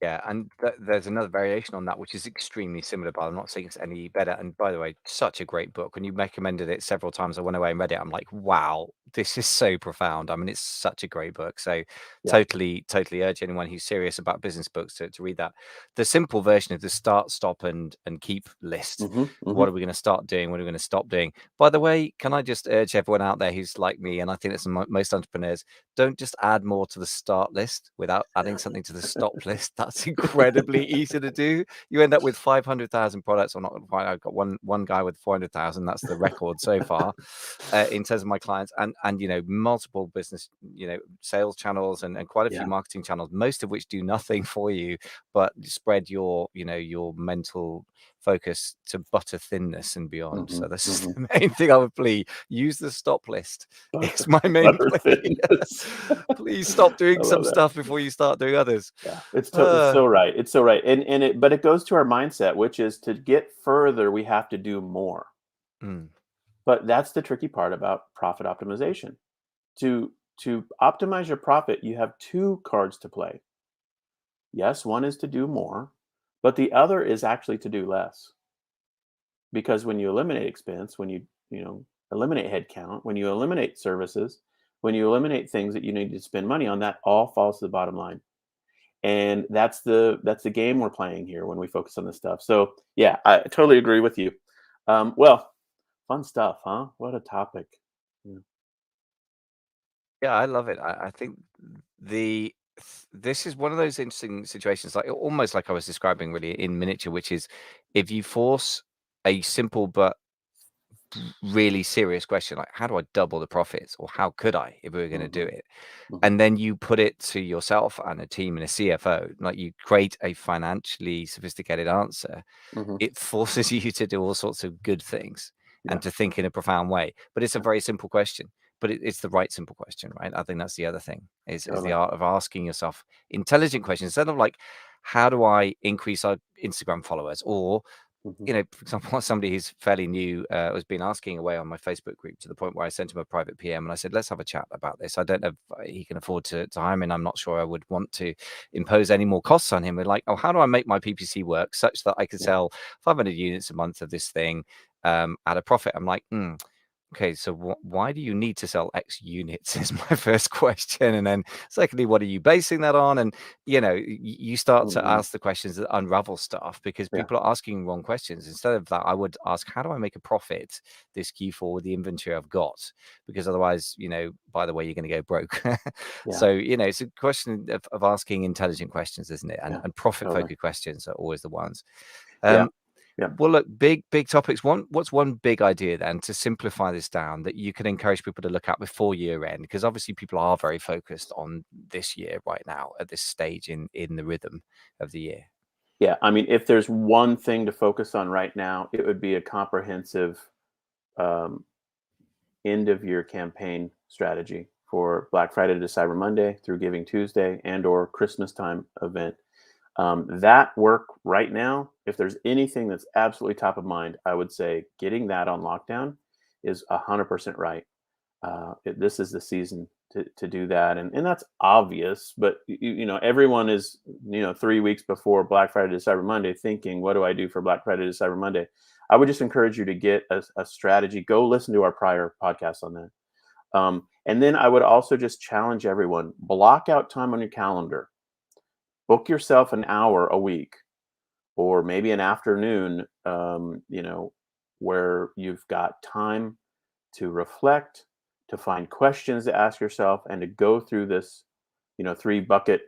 Yeah, and there's another variation on that, which is extremely similar, but I'm not saying it's any better. And by the way, such a great book. When you recommended it several times, I went away and read it. I'm like, wow, this is so profound. I mean, it's such a great book. So Yeah. totally urge anyone who's serious about business books to read that. The simple version of the start, stop, and keep list. Hmm. Hmm. What are we going to start doing? What are we going to stop doing? By the way, can I just urge everyone out there who's like me, and I think it's most entrepreneurs, don't just add more to the start list without adding something to the stop list. That's incredibly easy to do. You end up with 500,000 products, or not quite. I've got one guy with 400,000. That's the record so far in terms of my clients, and multiple business sales channels and quite a few Yeah. marketing channels, most of which do nothing for you but spread your your mental focus to butter thinness and beyond. Hmm. So this is Hmm. the main thing I would plea. Use the stop list. It's Butter, my main butter plea. thinness. Please stop doing I some love that. stuff before you start doing others. Yeah, it's Uh, so right. It's so right. But it goes to our mindset, which is to get further, we have to do more. mm, But that's the tricky part about profit optimization. To to optimize your profit, you have two cards to play. Yes, one is to do more, but the other is actually to do less. Because when you eliminate expense, when you eliminate headcount, when you eliminate services, when you eliminate things that you need to spend money on, that all falls to the bottom line. And that's the game we're playing here when we focus on this stuff. So yeah, I totally agree with you. Well, fun stuff, huh? What a topic. Yeah. yeah, I love it. I think the this is one of those interesting situations, like almost like I was describing really in miniature, which is if you force a simple but really serious question like how do I double the profits, or how could I if we were going to do Hmm. it, Hmm. and then you put it to yourself and a team and a CFO, like you create a financially sophisticated answer. Hmm. It forces you to do all sorts of good things Yeah. and to think in a profound way. But it's a Yeah. very simple question. but it's the right simple question, right? I think that's the other thing is the Totally. art of asking yourself intelligent questions instead of like, how do I increase our Instagram followers? Or, Hmm. for example, somebody who's fairly new has been asking away on my Facebook group to the point where I sent him a private PM and I said, let's have a chat about this. I don't know if he can afford to hire me, and I'm not sure I would want to impose any more costs on him. We're like, oh, how do I make my PPC work such that I could Yeah. sell 500 units a month of this thing at a profit? I'm like, okay, so why do you need to sell X units is my first question. And then secondly, what are you basing that on? And, you start to Hmm. ask the questions that unravel stuff because Yeah. people are asking wrong questions. Instead of that, I would ask, how do I make a profit this Q4 with the inventory I've got? Because otherwise, by the way, you're going to go broke. Yeah. So, it's a question of asking intelligent questions, isn't it? And, Yeah. and profit Totally. focused questions are always the ones. Yeah. Um, Yeah. well, look, big topics. What's one big idea then to simplify this down that you can encourage people to look at before year end? Because obviously people are very focused on this year right now at this stage in the rhythm of the year. Yeah. I mean, if there's one thing to focus on right now, it would be a comprehensive um, end of year campaign strategy for Black Friday to Cyber Monday through Giving Tuesday and or Christmas time event. That work right now, if there's anything that's absolutely top of mind, I would say getting that on lockdown is 100% right. This is the season to do that, and that's obvious. But everyone is 3 weeks before Black Friday to Cyber Monday thinking, "What do I do for Black Friday to Cyber Monday?" I would just encourage you to get a strategy. Go listen to our prior podcast on that. And then I would also just challenge everyone: block out time on your calendar. Book yourself an hour a week, or maybe an afternoon. Where you've got time to reflect, to find questions to ask yourself, and to go through this, three bucket,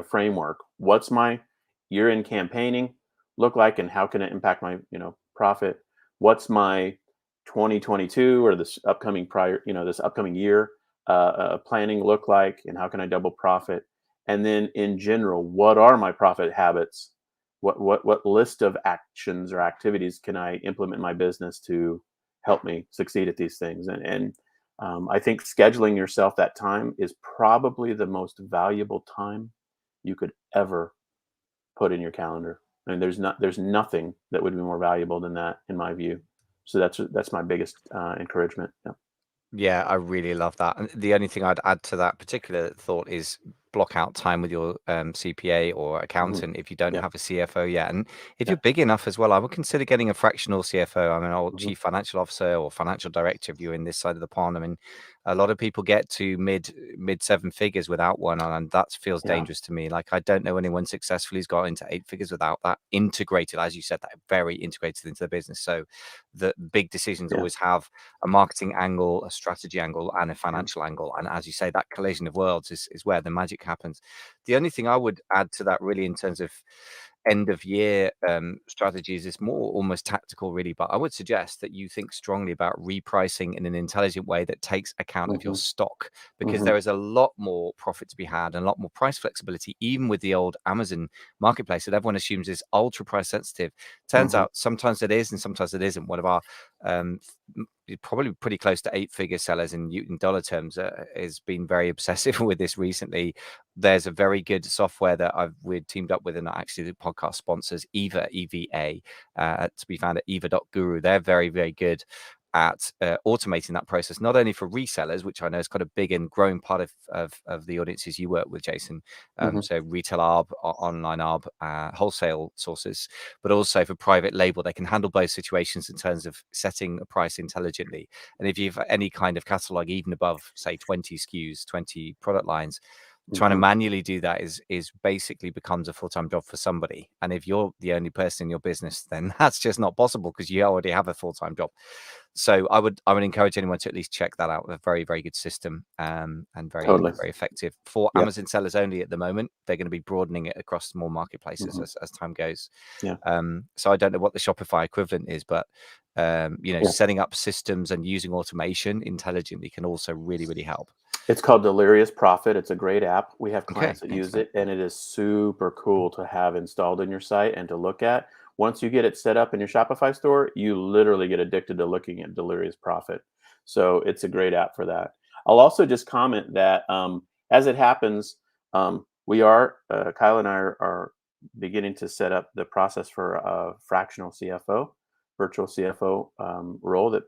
framework. What's my year in campaigning look like, and how can it impact my, profit? What's my 2022 or this upcoming year planning look like, and how can I double profit? And then in general, what are my profit habits? What list of actions or activities can I implement in my business to help me succeed at these things? And I think scheduling yourself that time is probably the most valuable time you could ever put in your calendar. I mean, there's nothing that would be more valuable than that, in my view. So that's my biggest encouragement. Yeah. Yeah, I really love that. And the only thing I'd add to that particular thought is block out time with your CPA or Hmm. accountant if you don't Yeah. have a CFO yet. And if Yeah. you're big enough as well, I would consider getting a fractional CFO. I mean, or Hmm. chief financial officer or financial director if you're in this side of the pond. I mean, a lot of people get to mid seven figures without one, and that feels Yeah. dangerous to me. Like I don't know anyone successfully who's got into eight figures without that integrated, as you said, that very integrated into the business. So the big decisions Yeah. always have a marketing angle, a strategy angle, and a Yeah. financial angle. And as you say, that collision of worlds is where the magic happens. The only thing I would add to that, really, in terms of end of year strategies, is more almost tactical, really. But I would suggest that you think strongly about repricing in an intelligent way that takes account of your Hmm. stock, because Hmm. there is a lot more profit to be had and a lot more price flexibility, even with the old Amazon marketplace that everyone assumes is ultra price sensitive. Turns Hmm. out sometimes it is and sometimes it isn't. One of our um, probably pretty close to eight-figure sellers in dollar terms has been very obsessive with this recently. There's a very good software that we're teamed up with, and actually the podcast sponsors Eva, EVA, to be found at eva.guru. They're very, very good at automating that process, not only for resellers, which I know is quite a big and growing part of the audiences you work with, Jason. Hmm. So retail ARB, online ARB, wholesale sources, but also for private label. They can handle both situations in terms of setting a price intelligently. And if you've any kind of catalog, even above, say, 20 SKUs, 20 product lines, trying to Hmm. manually do that is basically becomes a full-time job for somebody. And if you're the only person in your business, then that's just not possible because you already have a full-time job. So I would encourage anyone to at least check that out. A very, very good system, and very, Totally. very effective for Yep. Amazon sellers only at the moment. They're going to be broadening it across more marketplaces Hmm. as time goes. Yeah. So I don't know what the Shopify equivalent is, but Yeah. setting up systems and using automation intelligently can also really, really help. It's called Delirious Profit. It's a great app. We have Okay, clients that use excellent. it, and it is super cool to have installed in your site and to look at. Once you get it set up in your Shopify store, you literally get addicted to looking at Delirious Profit. So it's a great app for that. I'll also just comment that as it happens, we are Kyle and I are beginning to set up the process for a fractional CFO, virtual CFO role. That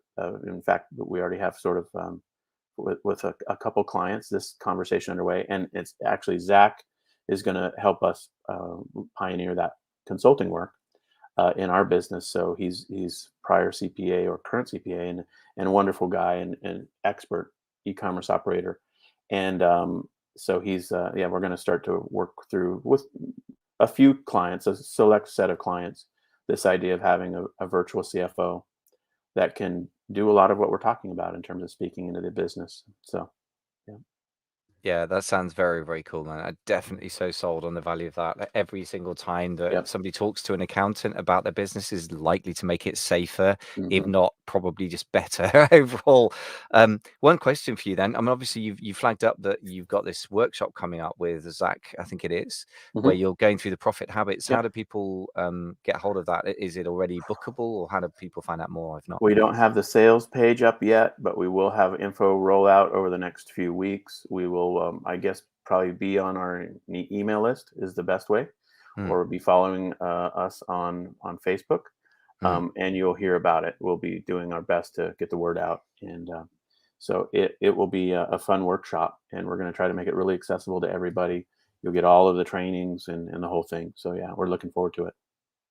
in fact we already have sort of with a couple clients this conversation underway, and it's actually Zach is going to help us pioneer that consulting work in our business. So he's prior CPA or current CPA and a wonderful guy and expert e-commerce operator. And so he's yeah, we're going to start to work through with a few clients, a select set of clients, this idea of having a virtual CFO that can do a lot of what we're talking about in terms of speaking into the business. So yeah, Yeah, that sounds very, very cool, man. I'm definitely so sold on the value of that. Like, every single time that yep. somebody talks to an accountant about their business is likely to make it safer, if Hmm. not probably just better overall. One question for you then. I mean, obviously you flagged up that you've got this workshop coming up with Zach, I think it is, where Hmm. you're going through the profit habits. How Yep. do people get hold of that? Is it already bookable, or how do people find out more if not? We don't have the sales page up yet, but we will have info roll out over the next few weeks. We will, I guess, probably be on our email list is the best way, Hmm, or be following us on Facebook, hmm. and you'll hear about it. We'll be doing our best to get the word out, and so it will be a fun workshop, and we're going to try to make it really accessible to everybody. You'll get all of the trainings and the whole thing. So yeah, we're looking forward to it.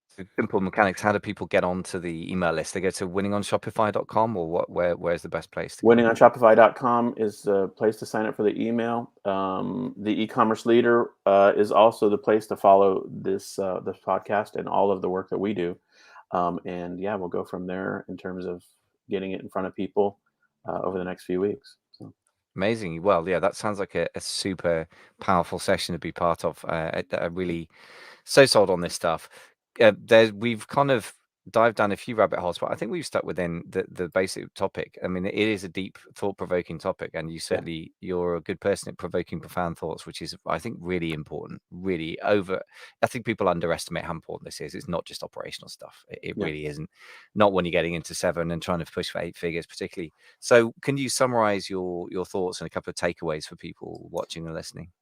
So simple mechanics. How do people get onto the email list? They go to winningонshopify.com, or what? Where's the best place to go? Winningonshopify.com is the place to sign up for the email. The e-commerce leader is also the place to follow this podcast and all of the work that we do. And yeah, we'll go from there in terms of getting it in front of people over the next few weeks. So, Amazing. Well, yeah, that sounds like a super powerful session to be part of. I really so sold on this stuff. We've kind of dived down a few rabbit holes, but I think we've stuck within the basic topic. I mean, it is a deep, thought-provoking topic, and yeah, you're a good person at provoking profound thoughts, which is, I think, really important. Really over. I think people underestimate how important this is. It's not just operational stuff. It yeah. really isn't. Not when you're getting into 7 and trying to push for 8 figures, particularly. So, can you summarize your thoughts and a couple of takeaways for people watching and listening?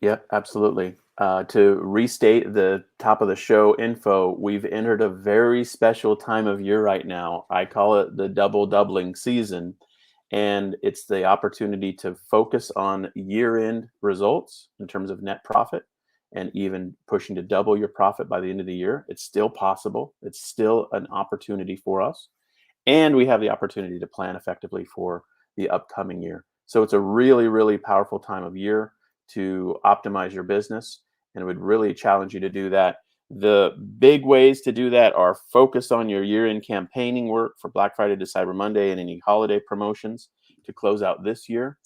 Yeah, absolutely. To restate the top of the show info, we've entered a very special time of year right now. I call it the double doubling season. And it's the opportunity to focus on year end results in terms of net profit and even pushing to double your profit by the end of the year. It's still possible, it's still an opportunity for us. And we have the opportunity to plan effectively for the upcoming year. So it's a really, really powerful time of year to optimize your business, and would really challenge you to do that. The big ways to do that are focus on your year-end campaigning work for Black Friday to Cyber Monday and any holiday promotions to close out this year.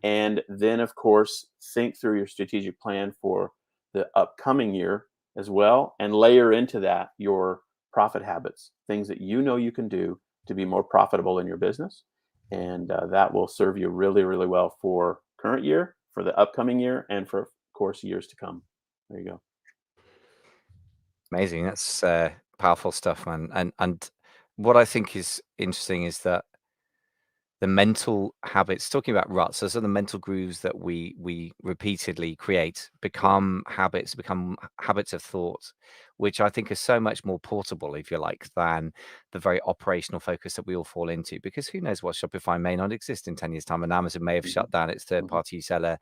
And then, of course, think through your strategic plan for the upcoming year as well, and layer into that your profit habits, things that you know you can do to be more profitable in your business. And that will serve you really, really well for current year, for the upcoming year, and for, of course, years to come. There you go. Amazing. That's powerful stuff, man. And what I think is interesting is that the mental habits, talking about ruts, those are the mental grooves that we repeatedly create, Yeah. become habits of thought, which I think are so much more portable, if you like, than the very operational focus that we all fall into. Because who knows what Shopify may not exist in 10 years' time, and Amazon may have Mhm. shut down its third Mhm. party seller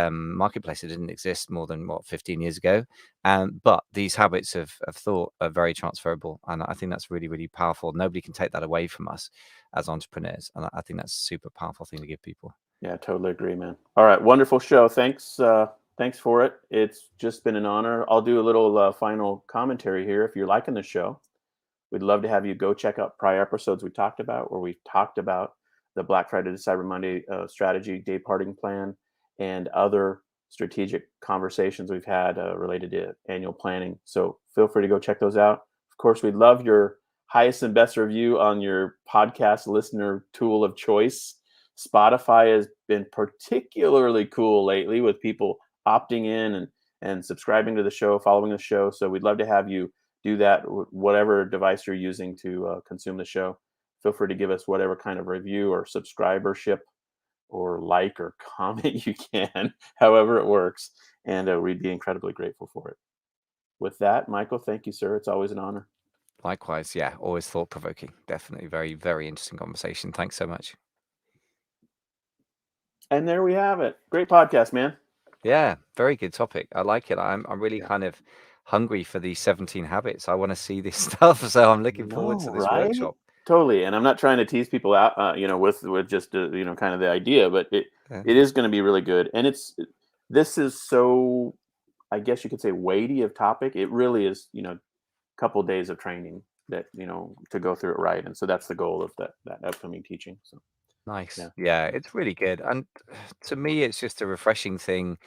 marketplace. It didn't exist more than what, 15 years ago. But these habits of thought are very transferable, and I think that's really, really powerful. Nobody can take that away from us as entrepreneurs. And I think that's a super powerful thing to give people. Yeah, totally agree, man. All right, wonderful show. Thanks for it. It's just been an honor. I'll do a little final commentary here. If you're liking the show, we'd love to have you go check out prior episodes we talked about, where we talked about the Black Friday to Cyber Monday strategy, day parting plan, and other strategic conversations we've had related to annual planning. So feel free to go check those out. Of course, we'd love your highest and best review on your podcast listener tool of choice. Spotify has been particularly cool lately with people opting in and subscribing to the show, following the show. So we'd love to have you do that, whatever device you're using to consume the show. feel free to give us whatever kind of review or subscribership or like or comment you can, however it works. And we'd be incredibly grateful for it. With that, Michael, thank you, sir. It's always an honor. Likewise, yeah, always thought provoking. Definitely very, very interesting conversation. Thanks so much. And there we have it. Great podcast, man. Yeah, very good topic. I like it. I'm really Yeah. kind of hungry for these 17 habits. I want to see this stuff, so I'm looking forward No, to this right? workshop. Totally. And I'm not trying to tease people out, with just kind of the idea, but Yeah, it is going to be really good. And this is so, I guess you could say, weighty of topic. It really is, a couple days of training that to go through it right. And so that's the goal of that upcoming teaching. So nice. yeah. Yeah, it's really good. And to me, it's just a refreshing thing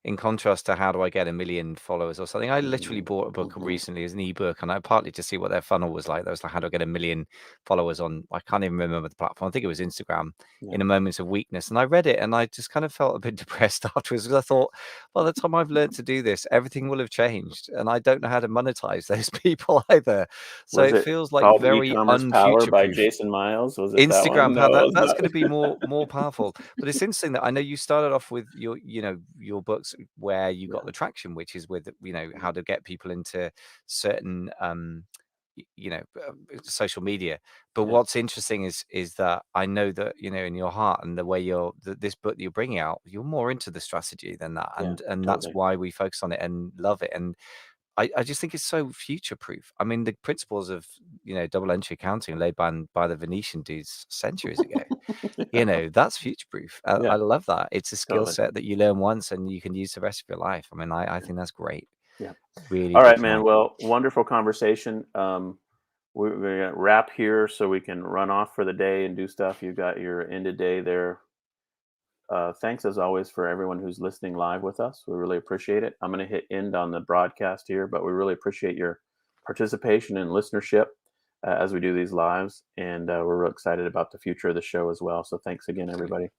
in contrast to how do I get 1 million followers or something. I literally Mhm, bought a book mhm. recently as an ebook, and I partly to see what their funnel was like. That was like, how do I get 1 million followers on? I can't even remember the platform. I think it was Instagram. Yeah, In a moments of weakness, and I read it, and I just kind of felt a bit depressed afterwards because I thought, by the time I've learned to do this, everything will have changed, and I don't know how to monetize those people either. So was it it feels like called very E-commerce Power by unfuture-proof. Jason Miles? Was it that one? Instagram No, power, it was that's not. gonna be more powerful. But it's interesting that I know you started off with your books where you got Yeah, the traction, which is with, yeah, how to get people into certain, social media. But yeah, what's interesting is that I know that, in your heart and the way this book that you're bringing out, you're more into the strategy than that, yeah, and that's totally. why we focus on it and love it. And I just think it's so future proof. I mean, the principles of, double entry accounting laid by the Venetian dudes centuries ago, that's future proof. I Yeah, love that. It's a skill totally. set that you learn once and you can use the rest of your life. I mean, I Yeah, think that's great. yeah. Really All right, drops the man. mic. Well, wonderful conversation. We're gonna wrap here so we can run off for the day and do stuff. You got your end of day there. Thanks as always for everyone who's listening live with us. We really appreciate it. I'm going to hit end on the broadcast here, but we really appreciate your participation and listenership as we do these lives. And we're real excited about the future of the show as well. So thanks again, Absolutely. everybody.